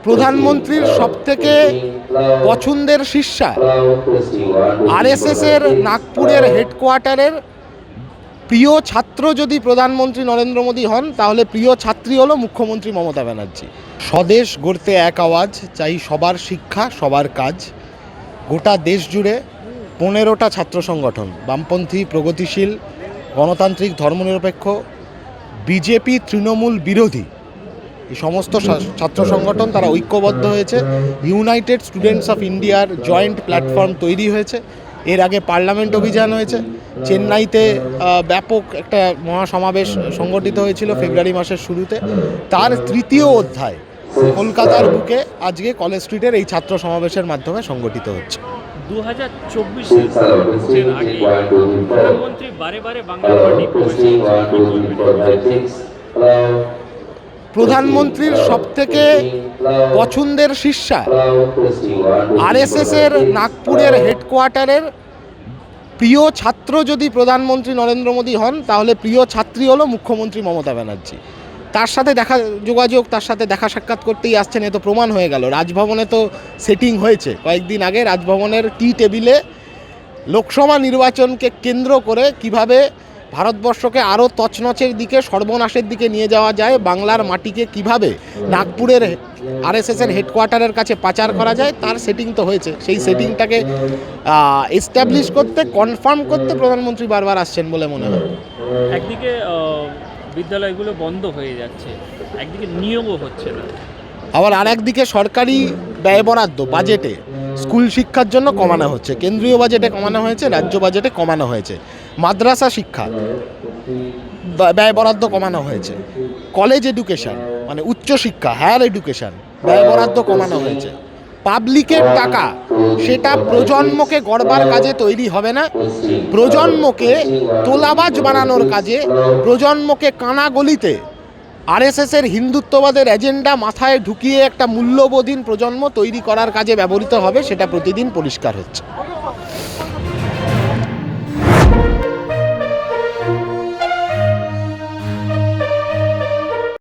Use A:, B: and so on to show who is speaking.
A: প্রধানমন্ত্রীর সবথেকে পছন্দের শিষ্যা আরএসএসের নাগপুরের হেডকোয়ার্টারের প্রিয় ছাত্র যদি প্রধানমন্ত্রী নরেন্দ্র মোদী হন, তাহলে প্রিয় ছাত্রী হলো মুখ্যমন্ত্রী মমতা ব্যানার্জি। স্বদেশ গড়তে এক আওয়াজ, চাই সবার শিক্ষা সবার কাজ। গোটা দেশ জুড়ে 15টা ছাত্র সংগঠন, বামপন্থী, প্রগতিশীল, গণতান্ত্রিক, ধর্মনিরপেক্ষ, বিজেপি, তৃণমূল বিরোধী, এই সমস্ত ছাত্র সংগঠন তারা ঐক্যবদ্ধ হয়েছে। ইউনাইটেড স্টুডেন্টস অফ ইন্ডিয়ার জয়েন্ট প্ল্যাটফর্ম তৈরি হয়েছে। এর আগে পার্লামেন্ট অভিযান হয়েছে, চেন্নাইতে ব্যাপক একটা মহাসমাবেশ সংগঠিত হয়েছিল ফেব্রুয়ারি মাসের শুরুতে। তার তৃতীয় অধ্যায় কলকাতার বুকে আজকে কলেজ স্ট্রিটের এই ছাত্র সমাবেশের মাধ্যমে সংগঠিত হচ্ছে।
B: 2024 আগে প্রধানমন্ত্রী বারে বারে বাংলা পার্টি
A: প্রধানমন্ত্রীর সবথেকে পছন্দের শিষ্যা আরএসএসের নাগপুরের হেডকোয়ার্টারের প্রিয় ছাত্র যদি প্রধানমন্ত্রী নরেন্দ্র মোদী হন, তাহলে প্রিয় ছাত্রী হলো মুখ্যমন্ত্রী মমতা ব্যানার্জি। তার সাথে যোগাযোগ, তার সাথে দেখা সাক্ষাৎ করতেই আসছেন, এ তো প্রমাণ হয়ে গেল। রাজভবনে তো সেটিং হয়েছে কয়েকদিন আগে। রাজভবনের টি টেবিলে লোকসভা নির্বাচনকে কেন্দ্র করে কিভাবে ভারতবর্ষকে আরও তছনছের দিকে, সর্বনাশের দিকে নিয়ে যাওয়া যায়, বাংলার মাটিকে কিভাবে নাগপুরের আরএসএসের হেডকোয়ার্টারের কাছে পাচার করা যায়, তার সেটিং তো হয়েছে। সেই সেটিংটাকে এস্টাবলিশ করতে, কনফার্ম করতে প্রধানমন্ত্রী বারবার আসছেন বলে মনে হয়।
B: একদিকে বিদ্যালয়গুলো বন্ধ হয়ে যাচ্ছে, একদিকে নিয়োগও হচ্ছে না,
A: আবার আর একদিকে সরকারি ব্যয় বরাদ্দ বাজেটে স্কুল শিক্ষার জন্য কমানো হচ্ছে। কেন্দ্রীয় বাজেটে কমানো হয়েছে, রাজ্য বাজেটে কমানো হয়েছে। মাদ্রাসা শিক্ষা ব্যয় বরাদ্দ কমানো হয়েছে। কলেজ এডুকেশন মানে উচ্চশিক্ষা, হায়ার এডুকেশন ব্যয় বরাদ্দ কমানো হয়েছে। পাবলিকের টাকা সেটা প্রজন্মকে গড়বার কাজে তৈরি হবে না, প্রজন্মকে তোলাবাজ বানানোর কাজে, প্রজন্মকে কানাগলিতে আরএসএসের হিন্দুত্ববাদের এজেন্ডা মাথায় ঢুকিয়ে একটা মূল্যবোধহীন প্রজন্ম তৈরি করার কাজে ব্যবহৃত হবে, সেটা প্রতিদিন পরিষ্কার হচ্ছে।